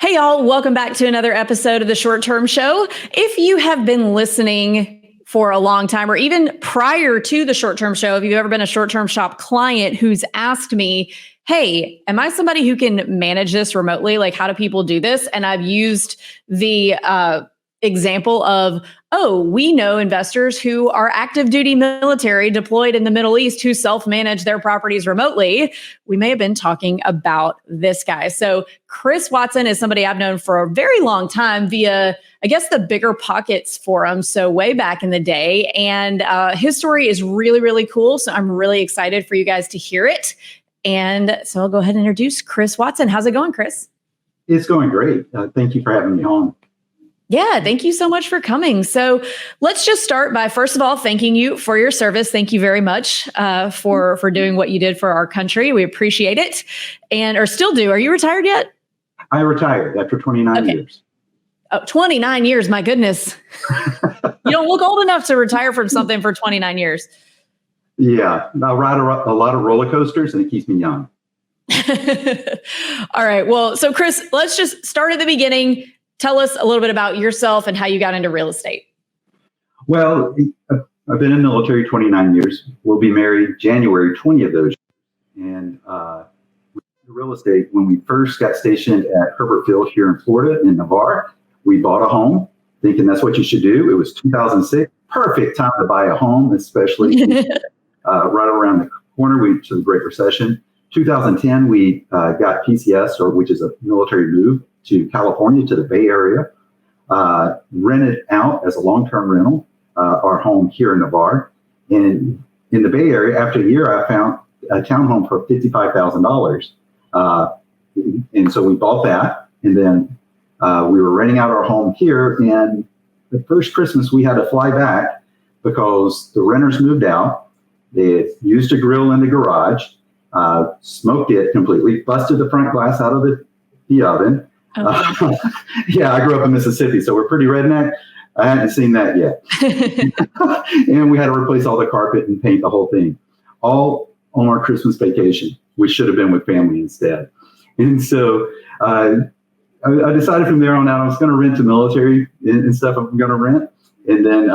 Hey, y'all. Welcome back to another episode of the Short Term Show. If you have been listening for a long time, or even prior to the Short Term Show, if you've ever been a Short Term Shop client who's asked me, hey, am I somebody who can manage this remotely? Like, how do people do this? And I've used the example of, we know investors who are active duty military deployed in the Middle East who self-manage their properties remotely. We may have been talking about this guy. So Chris Watson is somebody I've known for a very long time via, I guess, the Bigger Pockets forum. So way back in the day. And his story is really, really cool. So I'm really excited for you guys to hear it. And so I'll go ahead and introduce Chris Watson. How's it going, Chris? It's going great. Thank you for having me on. Yeah, thank you so much for coming. So let's just start by, first of all, thanking you for your service. Thank you very much for doing what you did for our country. We appreciate it, or still do. Are you retired yet? I retired after 29 years. Oh, 29 years, my goodness. You don't look old enough to retire from something for 29 years. Yeah, I ride a lot of roller coasters and it keeps me young. All right. Well, so Chris, let's just start at the beginning. Tell us a little bit about yourself and how you got into real estate. Well, I've been in the military 29 years. We'll be married January 20 of those years. And real estate, when we first got stationed at Herbert Field here in Florida, in Navarre, we bought a home thinking that's what you should do. It was 2006. Perfect time to buy a home, especially right around the corner to the Great Recession. 2010, we got PCS, which is a military move, to California, to the Bay Area, rented out as a long-term rental our home here in Navarre. And in the Bay Area, after a year, I found a townhome for $55,000. And so we bought that. And then we were renting out our home here. And the first Christmas, we had to fly back because the renters moved out. They had used a grill in the garage, smoked it completely, busted the front glass out of the oven. Okay. Yeah, I grew up in Mississippi, so we're pretty redneck. I hadn't seen that yet. And we had to replace all the carpet and paint the whole thing, all on our Christmas vacation, which should have been with family instead. And so I decided from there on out I was going to rent to military and stuff. I'm going to rent. And then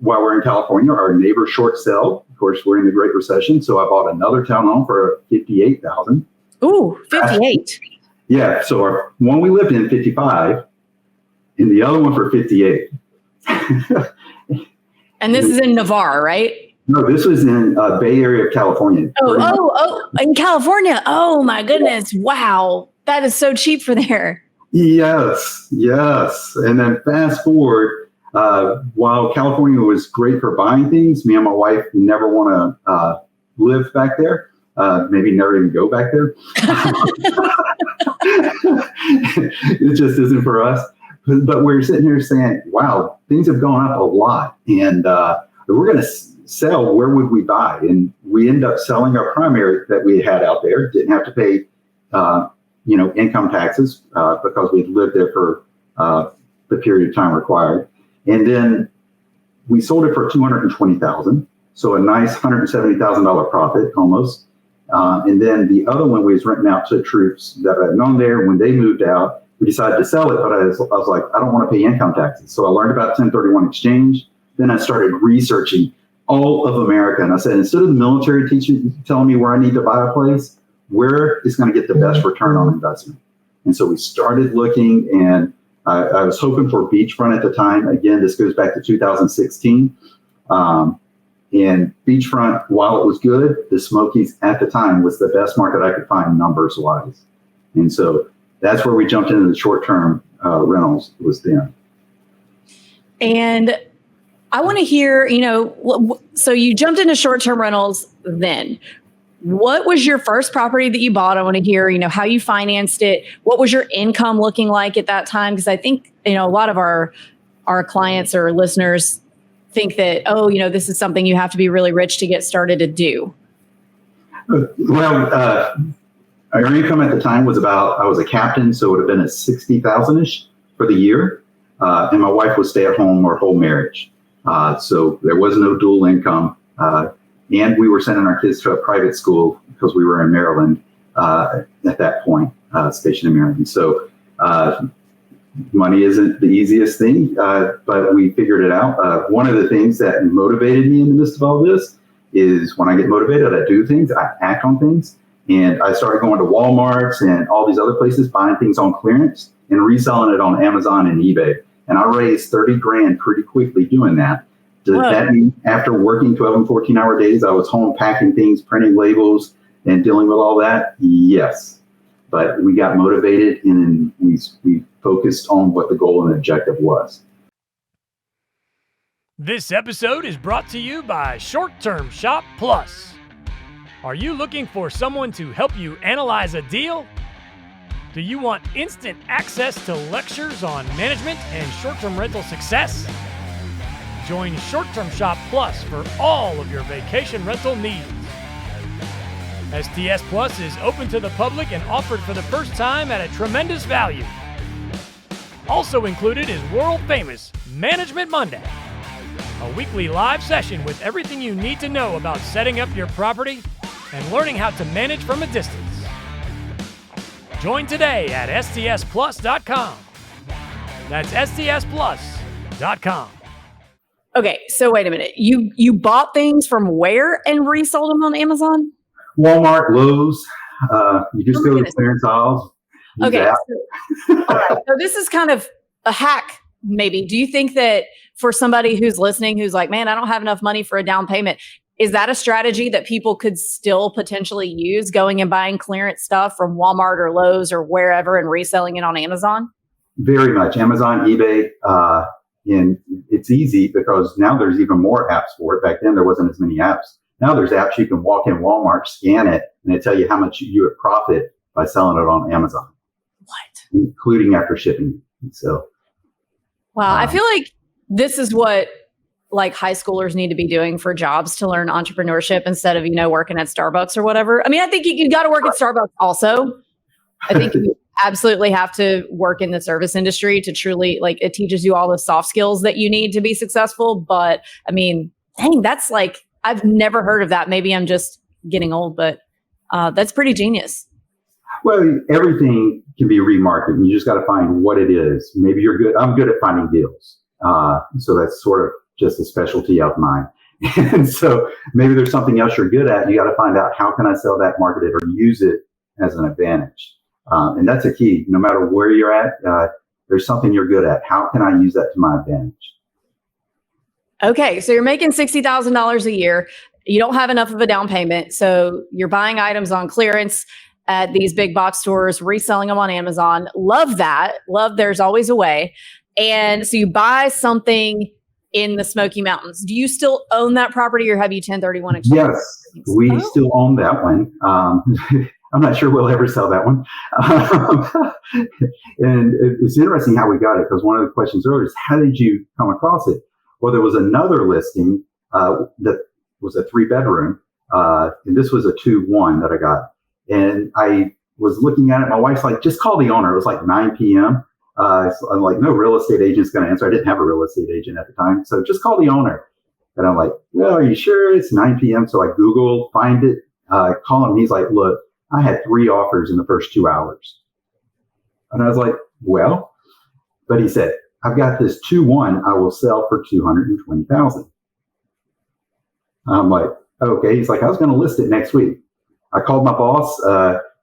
while we're in California, our neighbor short sale. Of course, we're in the Great Recession, so I bought another townhome for $58,000. Ooh, 58. Yeah, so our one we lived in, 55, and the other one for 58. And this is in Navarre, right? No, this was in Bay Area of California. Oh, in California. Oh, my goodness. Wow. That is so cheap for there. Yes. And then fast forward, while California was great for buying things, me and my wife never want to live back there. Maybe never even go back there. It just isn't for us. But we're sitting here saying, wow, things have gone up a lot. And if we're going to sell, where would we buy? And we end up selling our primary that we had out there. Didn't have to pay, income taxes because we had lived there for the period of time required. And then we sold it for $220,000. So a nice $170,000 profit almost. And then the other one we was renting out to troops that I had known there. When they moved out, we decided to sell it, but I was like, I don't want to pay income taxes. So I learned about 1031 exchange. Then I started researching all of America. And I said, instead of the military telling me where I need to buy a place, where is going to get the best return on investment? And so we started looking, and I was hoping for beachfront at the time. Again, this goes back to 2016. And beachfront, while it was good, the Smokies at the time was the best market I could find numbers wise. And so that's where we jumped into the short-term rentals was then. And I want to hear, so you jumped into short-term rentals then. What was your first property that you bought? I want to hear, how you financed it. What was your income looking like at that time? Because I think, a lot of our clients or listeners think that, this is something you have to be really rich to get started to do. Well, our income at the time was I was a captain, so it would have been a 60,000-ish for the year. And my wife was stay at home our whole marriage. So there was no dual income. And we were sending our kids to a private school because we were in Maryland at that point, stationed in Maryland. So Money isn't the easiest thing, but we figured it out. One of the things that motivated me in the midst of all this is when I get motivated, I do things, I act on things. And I started going to Walmarts and all these other places, buying things on clearance and reselling it on Amazon and eBay. And I raised 30 grand pretty quickly doing that. Does that mean after working 12 and 14-hour days, I was home packing things, printing labels, and dealing with all that? Yes. But we got motivated and we focused on what the goal and objective was. This episode is brought to you by Short Term Shop Plus. Are you looking for someone to help you analyze a deal? Do you want instant access to lectures on management and short-term rental success? Join Short Term Shop Plus for all of your vacation rental needs. STS Plus is open to the public and offered for the first time at a tremendous value. Also included is world-famous Management Monday, a weekly live session with everything you need to know about setting up your property and learning how to manage from a distance. Join today at stsplus.com. That's stsplus.com. Okay, so wait a minute. You bought things from where and resold them on Amazon? Walmart, Lowe's. You just go to the clearance aisles. Okay, all right. So this is kind of a hack, maybe. Do you think that for somebody who's listening, who's like, man, I don't have enough money for a down payment, is that a strategy that people could still potentially use, going and buying clearance stuff from Walmart or Lowe's or wherever and reselling it on Amazon? Very much. Amazon, eBay, and it's easy because now there's even more apps for it. Back then, there wasn't as many apps. Now there's apps you can walk in Walmart, scan it, and they tell you how much you would profit by selling it on Amazon. What? Including after shipping. So, wow, I feel like this is what like high schoolers need to be doing for jobs to learn entrepreneurship instead of, working at Starbucks or whatever. I mean, I think you got to work at Starbucks also. I think you absolutely have to work in the service industry to truly, like, it teaches you all the soft skills that you need to be successful. But I mean, dang, that's like, I've never heard of that. Maybe I'm just getting old, but that's pretty genius. Well, everything can be remarketed. You just got to find what it is. Maybe you're good. I'm good at finding deals. So that's sort of just a specialty of mine. And so maybe there's something else you're good at. You got to find out, how can I sell that, market it, or use it as an advantage? And that's a key. No matter where you're at, there's something you're good at. How can I use that to my advantage? Okay, so you're making $60,000 a year. You don't have enough of a down payment. So you're buying items on clearance at these big box stores, reselling them on Amazon. Love that. Love there's always a way. And so you buy something in the Smoky Mountains. Do you still own that property, or have you 1031 exchange? Yes, we still own that one. I'm not sure we'll ever sell that one. And it's interesting how we got it, because one of the questions earlier is, how did you come across it? Well, there was another listing that was a 3-bedroom, and this was a 2-1 that I got. And I was looking at it. My wife's like, just call the owner. It was like 9 p.m. So I'm like, no real estate agent's going to answer. I didn't have a real estate agent at the time. So just call the owner. And I'm like, well, are you sure? It's 9 p.m. So I Google, find it, call him. He's like, look, I had 3 offers in the first 2 hours. And I was like, well, but he said, I've got this 2-1 I will sell for $220,000. I'm like, okay. He's like, I was going to list it next week. I called my boss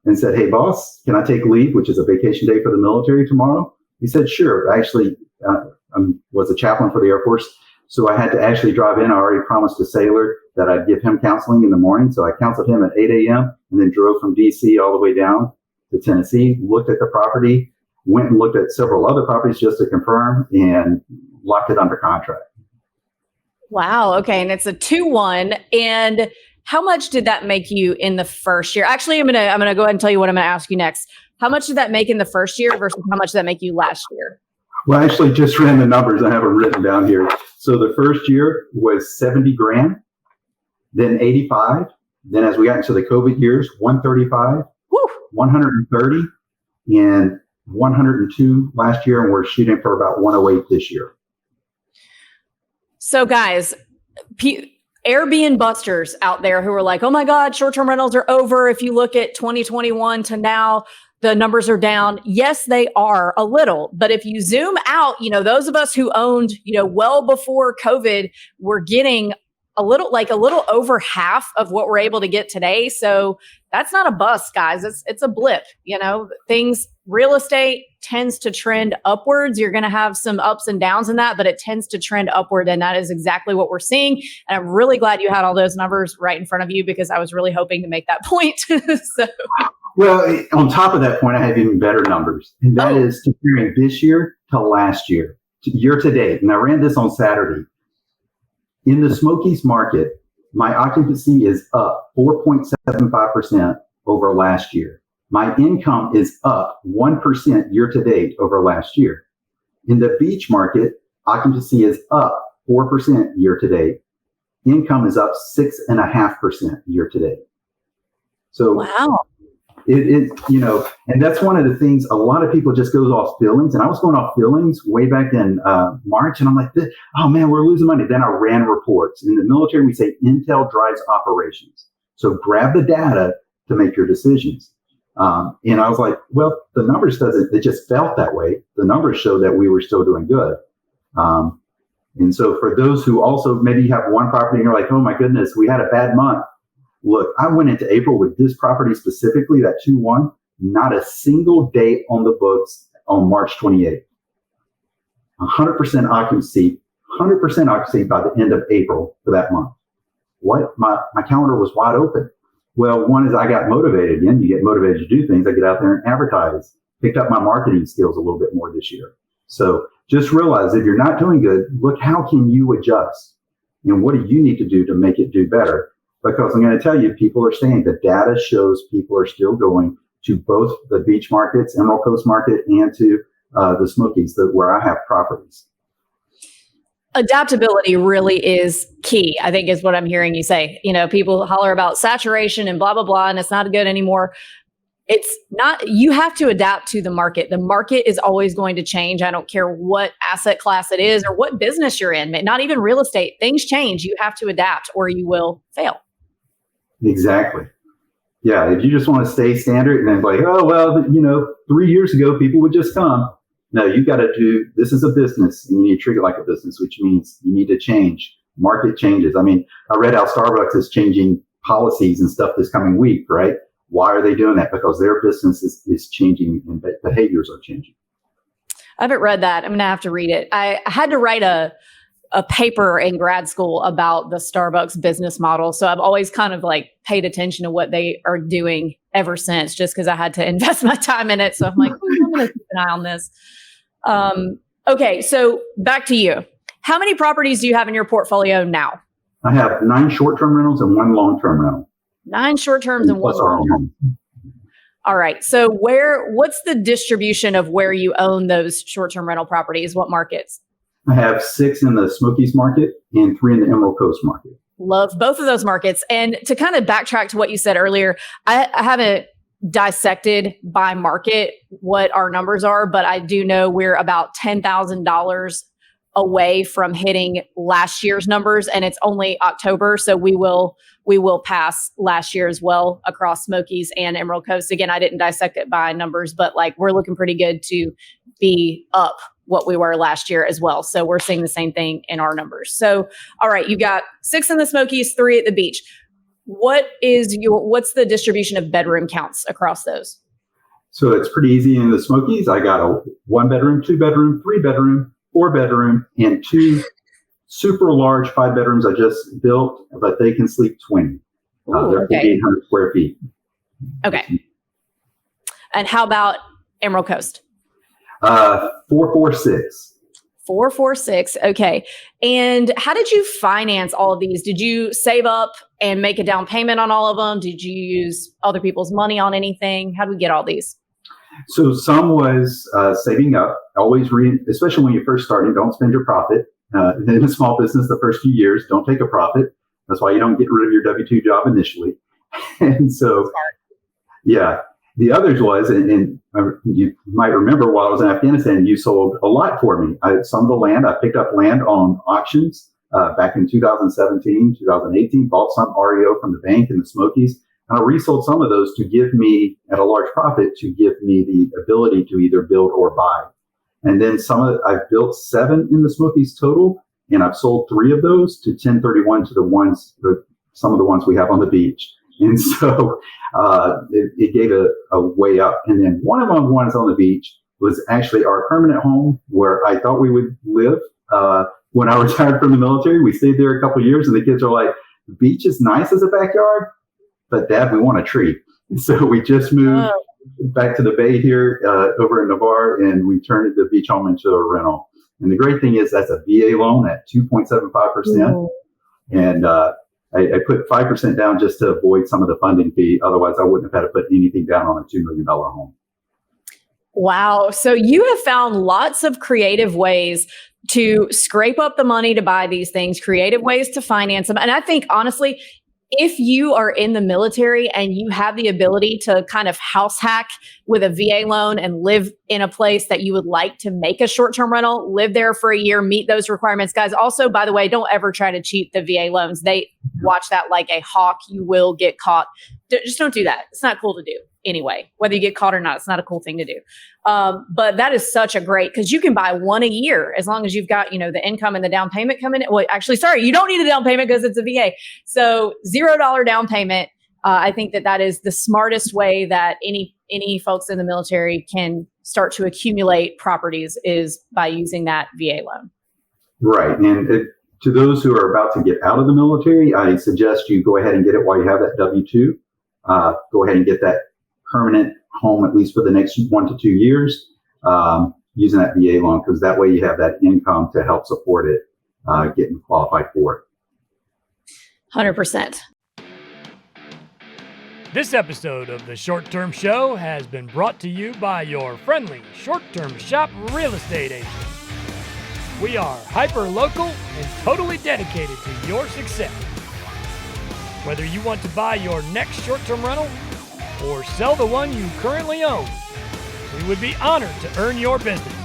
and said, hey, boss, can I take leave, which is a vacation day for the military, tomorrow? He said, sure. Actually, I was a chaplain for the Air Force, so I had to actually drive in. I already promised a sailor that I'd give him counseling in the morning. So I counseled him at 8 a.m. and then drove from D.C. all the way down to Tennessee, looked at the property, went and looked at several other properties just to confirm, and locked it under contract. Wow. Okay. And it's a 2-1. And how much did that make you in the first year? Actually, I'm gonna go ahead and tell you what I'm gonna ask you next. How much did that make in the first year versus how much did that make you last year? Well, I actually just ran the numbers. I have them written down here. So the first year was 70 grand, then 85. Then as we got into the COVID years, 135, Woo. 130, and 102 last year. And we're shooting for about 108 this year. So guys, Airbnb busters out there who are like, oh my God, short-term rentals are over. If you look at 2021 to now, the numbers are down. Yes, they are a little, but if you zoom out, those of us who owned, well before COVID, were getting a little over half of what we're able to get today. So that's not a bust, guys. It's a blip. Real estate tends to trend upwards. You're going to have some ups and downs in that, but it tends to trend upward. And that is exactly what we're seeing. And I'm really glad you had all those numbers right in front of you, because I was really hoping to make that point. Well, on top of that point, I have even better numbers. And that is comparing this year to last year, year to date. And I ran this on Saturday. In the Smokies market, my occupancy is up 4.75% over last year. My income is up 1% year to date over last year. In the beach market, occupancy is up 4% year to date. Income is up 6.5% year to date. So wow. And that's one of the things, a lot of people just goes off feelings. And I was going off feelings way back in March. And I'm like, oh man, we're losing money. Then I ran reports. In the military, we say intel drives operations. So grab the data to make your decisions. And I was like, well, the numbers it just felt that way. The numbers show that we were still doing good. And so for those who also maybe have one property and you're like, oh my goodness, we had a bad month. Look, I went into April with this property specifically, that 2-1, not a single day on the books on March 28th. 100% occupancy by the end of April for that month. What? My calendar was wide open. Well, one is I got motivated again. You get motivated to do things. I get out there and advertise. Picked up my marketing skills a little bit more this year. So just realize if you're not doing good, look, how can you adjust? And what do you need to do to make it do better? Because I'm going to tell you, people are saying the data shows people are still going to both the beach markets, Emerald Coast market, and to the Smokies, where I have properties. Adaptability really is key, I think, is what I'm hearing you say. People holler about saturation and blah, blah, blah, and it's not good anymore. It's not, you have to adapt to the market. The market is always going to change. I don't care what asset class it is or what business you're in, not even real estate. Things change. You have to adapt or you will fail. Exactly. Yeah. If you just want to stay standard and then like, oh, well, 3 years ago, people would just come. No, you got to do, this is a business and you need to treat it like a business, which means you need to change. Market changes. I mean, I read how Starbucks is changing policies and stuff this coming week, right? Why are they doing that? Because their business is changing and behaviors are changing. I haven't read that. I'm going to have to read it. I had to write a paper in grad school about the Starbucks business model. So I've always kind of like paid attention to what they are doing ever since, just because I had to invest my time in it. So I'm like, I'm going to keep an eye on this. Okay. So back to you. How many properties do you have in your portfolio now? I have 9 short-term rentals and 1 long-term rental. 9 short-terms and 1 long-term. All right. So what's the distribution of where you own those short-term rental properties? What markets? I have 6 in the Smokies market and 3 in the Emerald Coast market. Love both of those markets. And to kind of backtrack to what you said earlier, I haven't dissected by market what our numbers are, but I do know we're about $10,000 away from hitting last year's numbers, and it's only October, so we will pass last year as well across Smokies and Emerald Coast. Again, I didn't dissect it by numbers, but like we're looking pretty good to be up what we were last year as well. So we're seeing the same thing in our numbers. So, all right, you got 6 in the Smokies, 3 at the beach. What's the distribution of bedroom counts across those? So it's pretty easy in the Smokies. I got a 1-bedroom, 2-bedroom, 3-bedroom, 4-bedroom, and 2 super large 5 bedrooms I just built, but they can sleep 20. They're 800 square feet. Okay. And how about Emerald Coast? 446. 446. Okay. And how did you finance all of these? Did you save up and make a down payment on all of them? Did you use other people's money on anything? How did we get all these? So some was saving up. Always especially when you're first starting, don't spend your profit. In a small business, the first few years, don't take a profit. That's why you don't get rid of your W-2 job initially. And so, yeah. The others was, and you might remember while I was in Afghanistan, you sold a lot for me. Some of the land, I picked up land on auctions back in 2017, 2018, bought some REO from the bank in the Smokies. And I resold some of those to give me, at a large profit, to give me the ability to either build or buy. And then I've built 7 in the Smokies total, and I've sold 3 of those to 1031 to some of the ones we have on the beach. And so it gave a way up. And then one of the ones on the beach was actually our permanent home where I thought we would live when I retired from the military. We stayed there a couple of years, and the kids are like, the beach is nice as a backyard, but Dad, we want a tree. And so we just moved back to the bay here over in Navarre, and we turned the beach home into a rental. And the great thing is that's a VA loan at 2.75%. And I put 5% down just to avoid some of the funding fee. Otherwise, I wouldn't have had to put anything down on a $2 million home. Wow. So you have found lots of creative ways to scrape up the money to buy these things, creative ways to finance them. And I think, honestly, if you are in the military and you have the ability to kind of house hack with a VA loan and live in a place that you would like to make a short-term rental, live there for a year, meet those requirements. Guys, also, by the way, don't ever try to cheat the VA loans. They watch that like a hawk. You will get caught. Just don't do that. It's not cool to do anyway. Whether you get caught or not, it's not a cool thing to do. But that is such a great, because you can buy one a year as long as you've got, the income and the down payment coming in. Well, actually, sorry, you don't need a down payment because it's a VA. So $0 down payment. I think that is the smartest way that any folks in the military can start to accumulate properties is by using that VA loan. Right. And to those who are about to get out of the military, I suggest you go ahead and get it while you have that W-2. Go ahead and get that permanent home, at least for the next 1 to 2 years, using that VA loan, because that way you have that income to help support it, getting qualified for it. 100%. This episode of the Short Term Show has been brought to you by your friendly short-term shop real estate agent. We are hyper-local and totally dedicated to your success. Whether you want to buy your next short-term rental or sell the one you currently own, we would be honored to earn your business.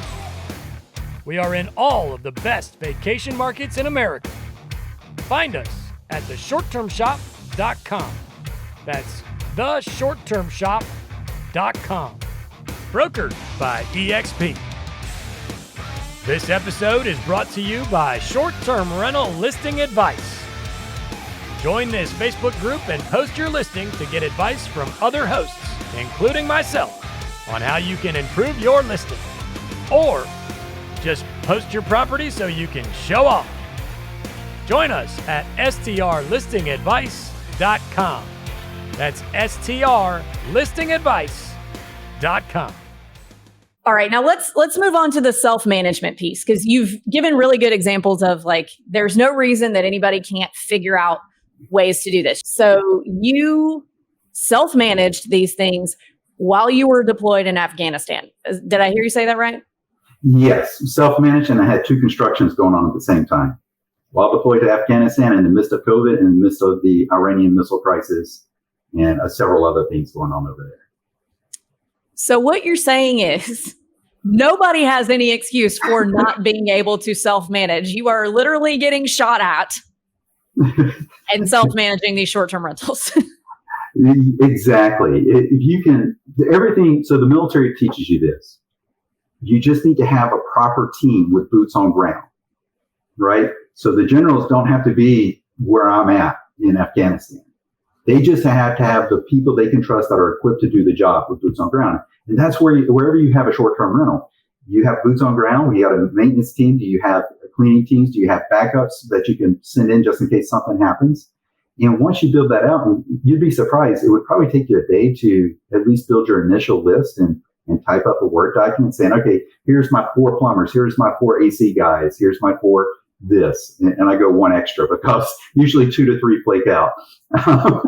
We are in all of the best vacation markets in America. Find us at theshorttermshop.com. That's theshorttermshop.com. Brokered by EXP. This episode is brought to you by Short-Term Rental Listing Advice. Join this Facebook group and post your listing to get advice from other hosts, including myself, on how you can improve your listing. Or just post your property so you can show off. Join us at strlistingadvice.com. That's strlistingadvice.com. All right, now let's move on to the self-management piece, because you've given really good examples of there's no reason that anybody can't figure out ways to do this. So you self-managed these things while you were deployed in Afghanistan. Did I hear you say that right? Yes, self-managed, and I had 2 constructions going on at the same time. While deployed to Afghanistan in the midst of COVID, in the midst of the Iranian missile crisis, and several other things going on over there. So what you're saying is nobody has any excuse for not being able to self-manage. You are literally getting shot at and self-managing these short-term rentals. Exactly. If you can, everything, so the military teaches you this. You just need to have a proper team with boots on ground, right? So the generals don't have to be where I'm at in Afghanistan. They just have to have the people they can trust that are equipped to do the job with boots on ground. And that's wherever you have a short-term rental, you have boots on ground. You got a maintenance team. Do you have cleaning teams? Do you have backups that you can send in just in case something happens? And once you build that out, you'd be surprised. It would probably take you a day to at least build your initial list and type up a Word document saying, okay, here's my 4 plumbers. Here's my 4 AC guys. Here's my 4 this. And I go 1 extra because usually 2 to 3 flake out. I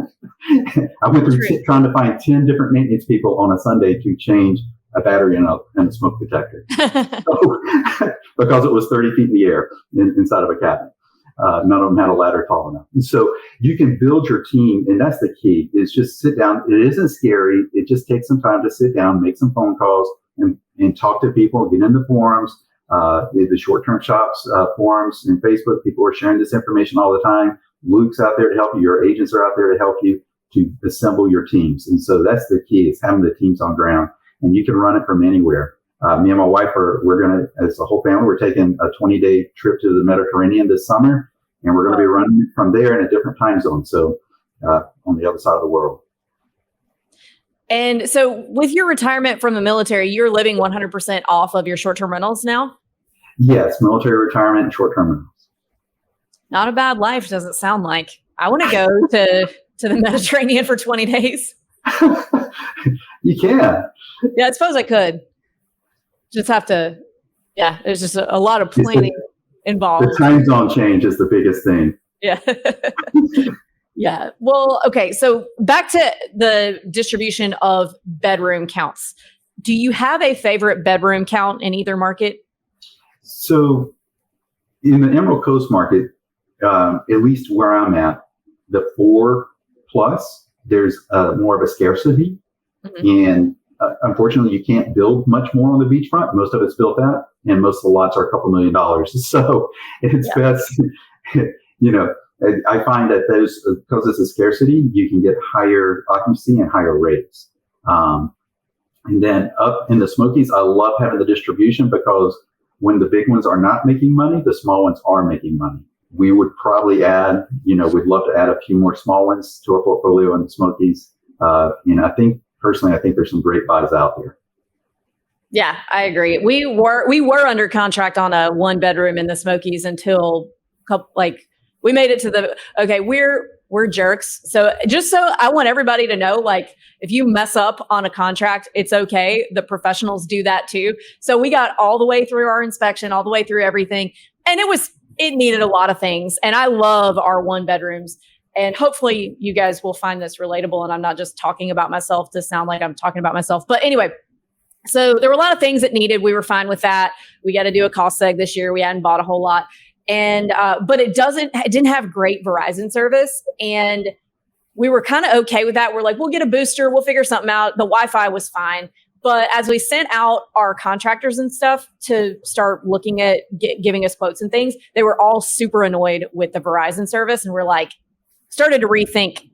went through trying to find 10 different maintenance people on a Sunday to change a battery in a smoke detector. Because it was 30 feet in the air inside of a cabin. None of them had a ladder tall enough. And so you can build your team, and that's the key, is just sit down. It isn't scary. It just takes some time to sit down, make some phone calls, and talk to people, get in the forums, the short-term shops forums and Facebook. People are sharing this information all the time. Luke's out there to help you. Your agents are out there to help you. to assemble your teams. And so that's the key, is having the teams on ground, and you can run it from anywhere. Me and my wife we're going to, as a whole family, we're taking a 20-day trip to the Mediterranean this summer, and we're going to be running it from there in a different time zone. So on the other side of the world. And so with your retirement from the military, you're living 100% off of your short-term rentals now? Yes, military retirement and short-term rentals. Not a bad life, doesn't sound like. I want to go to the Mediterranean for 20 days. You can. Yeah, I suppose I could. Just have to, there's just a lot of planning involved. The time zone change is the biggest thing. Yeah. Yeah. Well, okay. So back to the distribution of bedroom counts. Do you have a favorite bedroom count in either market? So in the Emerald Coast market, at least where I'm at, the 4+, there's more of a scarcity. Mm-hmm. And unfortunately, you can't build much more on the beachfront. Most of it's built out, and most of the lots are a couple $1 million. So it's best, I find that those, because it's a scarcity, you can get higher occupancy and higher rates. And then up in the Smokies, I love having the distribution, because when the big ones are not making money, the small ones are making money. We would probably add, we'd love to add a few more small ones to our portfolio in the Smokies. I think there's some great buys out there. Yeah, I agree. We were under contract on a 1-bedroom in the Smokies until we made it to we're jerks. So I want everybody to know, if you mess up on a contract, it's okay. The professionals do that too. So we got all the way through our inspection, all the way through everything. And it needed a lot of things. And I love our 1-bedrooms. And hopefully you guys will find this relatable. And I'm not just talking about myself to sound like I'm talking about myself. But anyway, so there were a lot of things that needed. We were fine with that. We got to do a cost seg this year. We hadn't bought a whole lot. And, but it didn't have great Verizon service. And we were kind of okay with that. We're like, we'll get a booster. We'll figure something out. The Wi-Fi was fine. But as we sent out our contractors and stuff to start looking at giving us quotes and things, they were all super annoyed with the Verizon service. And we're started to rethink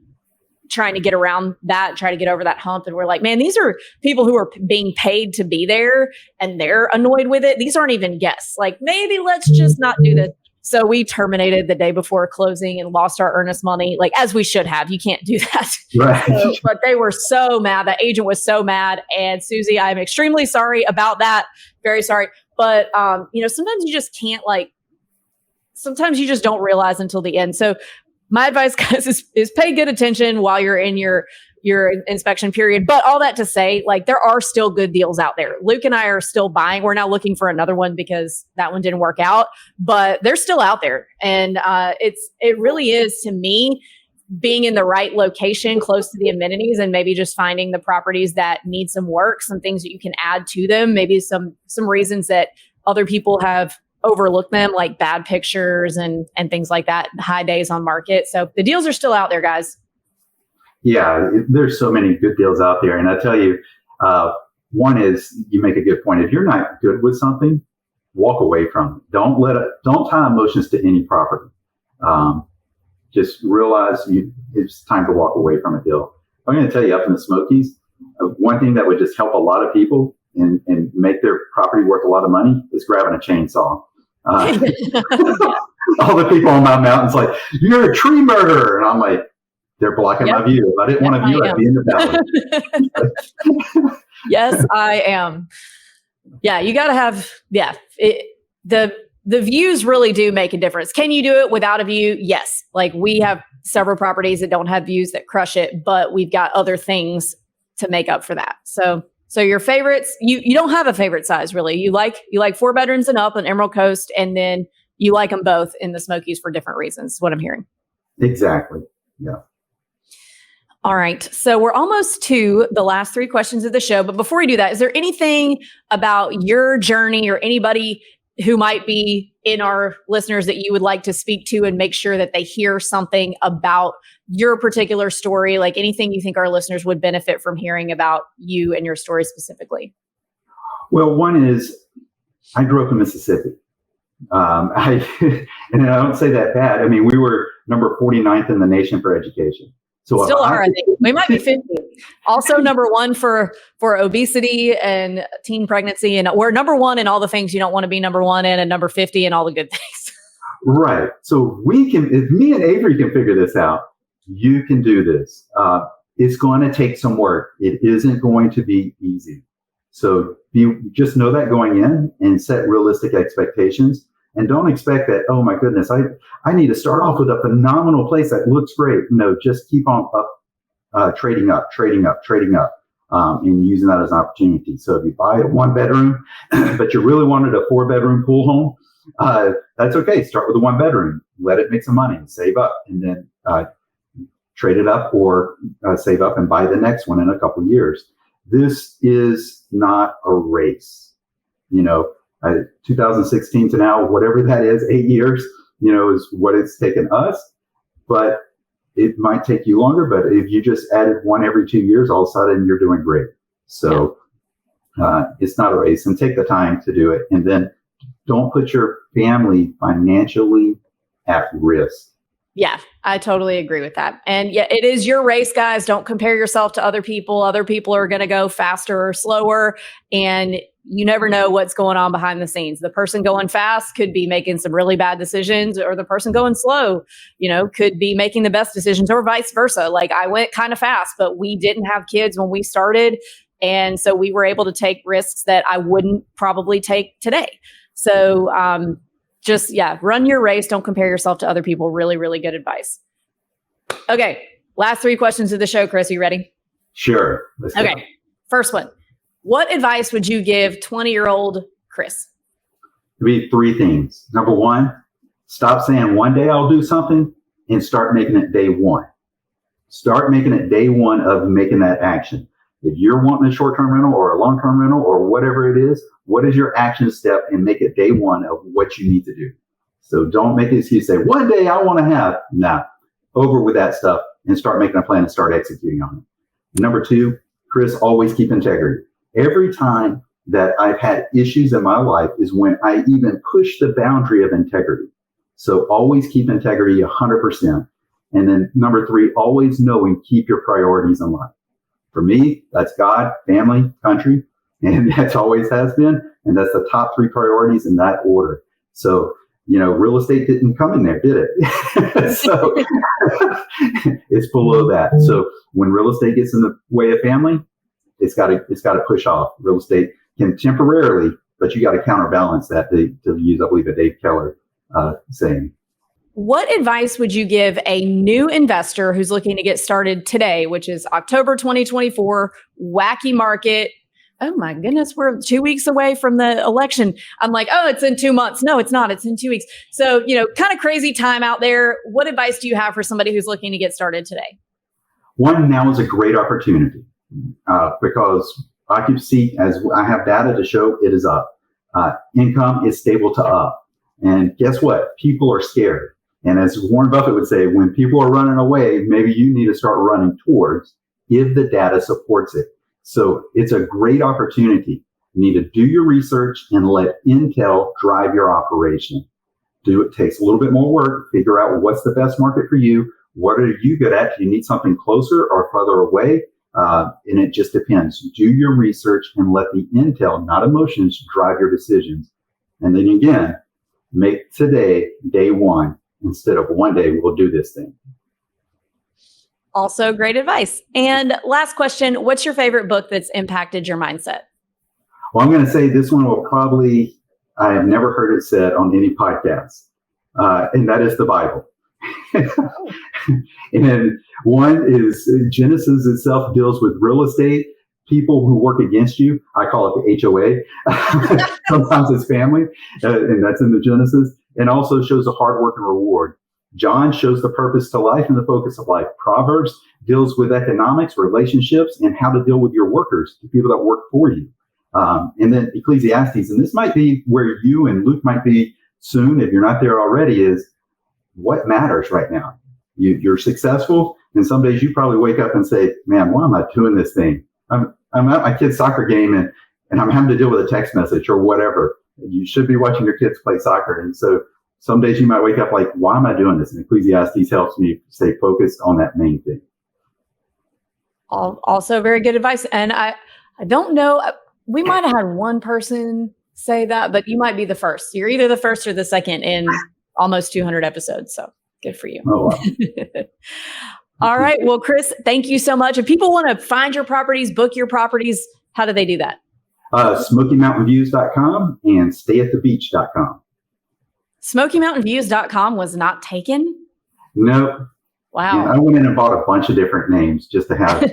trying to get around that, try to get over that hump. And we're like, man, these are people who are being paid to be there and they're annoyed with it. These aren't even guests. Maybe let's just not do this. So we terminated the day before closing and lost our earnest money, as we should have. You can't do that. Right. But they were so mad. The agent was so mad. And Susie, I'm extremely sorry about that. Very sorry. But, sometimes you just can't sometimes you just don't realize until the end. So my advice, guys, is pay good attention while you're in your inspection period. But all that to say, there are still good deals out there. Luke and I are still buying. We're now looking for another one because that one didn't work out, but they're still out there. And it really is, to me, being in the right location, close to the amenities, and maybe just finding the properties that need some work, some things that you can add to them, maybe some reasons that other people have overlooked them, like bad pictures and things like that, high days on market. So the deals are still out there, guys. Yeah, there's so many good deals out there. And I tell you, one is, you make a good point. If you're not good with something, walk away from it. Don't tie emotions to any property. Just realize it's time to walk away from a deal. I'm going to tell you, up in the Smokies, one thing that would just help a lot of people and make their property worth a lot of money is grabbing a chainsaw. All the people on my mountain's like, you're a tree murderer. And I'm like, they're blocking my view. If I didn't want to view, I'd be in the valley. Yes, I am. Yeah, you got to have, the views really do make a difference. Can you do it without a view? Yes. We have several properties that don't have views that crush it, but we've got other things to make up for that. So your favorites, you don't have a favorite size, really. You like 4 bedrooms and up on Emerald Coast, and then you like them both in the Smokies for different reasons, is what I'm hearing. Exactly. Yeah. All right. So we're almost to the last 3 questions of the show. But before we do that, is there anything about your journey or anybody who might be in our listeners that you would like to speak to and make sure that they hear something about your particular story? Anything you think our listeners would benefit from hearing about you and your story specifically? Well, one is, I grew up in Mississippi. And I don't say that bad. I mean, we were number 49th in the nation for education. So still are, I think. We might be 50. Also number one for obesity and teen pregnancy. And we're number one in all the things you don't want to be number one in, and number 50 in all the good things. Right. So if me and Avery can figure this out, you can do this. It's going to take some work. It isn't going to be easy. So you just know that going in and set realistic expectations, and don't expect that, oh my goodness, I need to start off with a phenomenal place that looks great. No, just keep on trading up, and using that as an opportunity. So if you buy a 1-bedroom, but you really wanted a 4-bedroom pool home, that's okay. Start with a 1-bedroom, let it make some money, save up, and then trade it up or save up and buy the next one in a couple of years. This is not a race. 2016 to now, whatever that is, 8 years, is what it's taken us. But it might take you longer, but if you just added one every 2 years, all of a sudden you're doing great. So it's not a race, and take the time to do it. And then don't put your family financially at risk. Yeah, I totally agree with that. And yeah, it is your race, guys. Don't compare yourself to other people. Other people are going to go faster or slower, and you never know what's going on behind the scenes. The person going fast could be making some really bad decisions, or the person going slow, could be making the best decisions, or vice versa. Like, I went kind of fast, but we didn't have kids when we started. And so we were able to take risks that I wouldn't probably take today. So, run your race. Don't compare yourself to other people. Really, really good advice. Okay. Last 3 questions of the show, Chris. Are you ready? Sure. Let's go. Okay. First one. What advice would you give 20-year-old Chris? It'd be 3 things. Number 1, stop saying one day I'll do something and start making it day 1. Start making it day 1 of making that action. If you're wanting a short-term rental or a long-term rental or whatever it is, what is your action step, and make it day 1 of what you need to do. So don't make an excuse, say, one day I want to have. Nah, over with that stuff and start making a plan and start executing on it. Number 2, Chris, always keep integrity. Every time that I've had issues in my life is when I even push the boundary of integrity. So always keep integrity 100%. And then number 3, always know and keep your priorities in line. For me, that's God, family, country, and that's always has been. And that's the top 3 priorities in that order. So, real estate didn't come in there, did it? So it's below that. So when real estate gets in the way of family, it's got to push off. Real estate can temporarily, but you got to counterbalance that, to use, I believe, a Dave Keller saying. What advice would you give a new investor who's looking to get started today, which is October 2024, wacky market? Oh my goodness, we're 2 weeks away from the election. I'm like, oh, it's in 2 months. No, it's not. It's in 2 weeks. So, kind of crazy time out there. What advice do you have for somebody who's looking to get started today? One, now is a great opportunity because occupancy, as I have data to show, it is up. Income is stable to up. And guess what? People are scared. And as Warren Buffett would say, when people are running away, maybe you need to start running towards if the data supports it. So it's a great opportunity. You need to do your research and let Intel drive your operation. It takes a little bit more work. Figure out what's the best market for you. What are you good at? Do you need something closer or further away? And it just depends. Do your research and let the Intel, not emotions, drive your decisions. And then again, make today day 1 instead of one day we'll do this thing. Also great advice. And last question, what's your favorite book that's impacted your mindset? Well, I'm going to say this one will probably, I have never heard it said on any podcast, and that is the Bible. And one is Genesis itself deals with real estate, people who work against you. I call it the HOA. Sometimes it's family, and that's in the Genesis, and also shows a hard work and reward. John shows the purpose to life and the focus of life. Proverbs deals with economics, relationships, and how to deal with your workers, the people that work for you. And then Ecclesiastes, and this might be where you and Luke might be soon, if you're not there already, is what matters right now. You're successful, and some days you probably wake up and say, man, why am I doing this thing? I'm at my kid's soccer game, and I'm having to deal with a text message or whatever. You should be watching your kids play soccer. And so some days you might wake up like, why am I doing this? And Ecclesiastes helps me stay focused on that main thing. Also very good advice. And I don't know, we might have had one person say that, but you might be the first. You're either the first or the second in almost 200 episodes. So good for you. Oh, wow. All right. Well, Chris, thank you so much. If people want to find your properties, book your properties, how do they do that? SmokyMountainViews.com and StayAtTheBeach.com. SmokyMountainViews.com was not taken? Nope. Wow. And I went in and bought a bunch of different names just to have.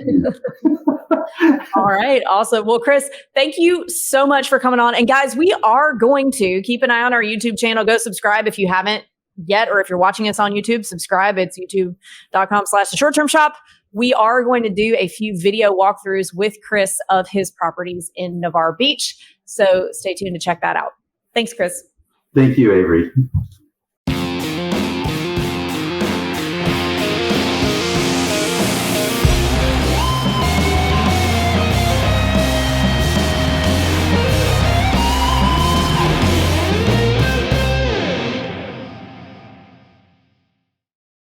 All right. Awesome. Well, Chris, thank you so much for coming on. And guys, we are going to keep an eye on our YouTube channel. Go subscribe if you haven't yet, or if you're watching us on YouTube, subscribe. It's youtube.com/theshorttermshop. We are going to do a few video walkthroughs with Chris of his properties in Navarre Beach. So stay tuned to check that out. Thanks, Chris. Thank you, Avery.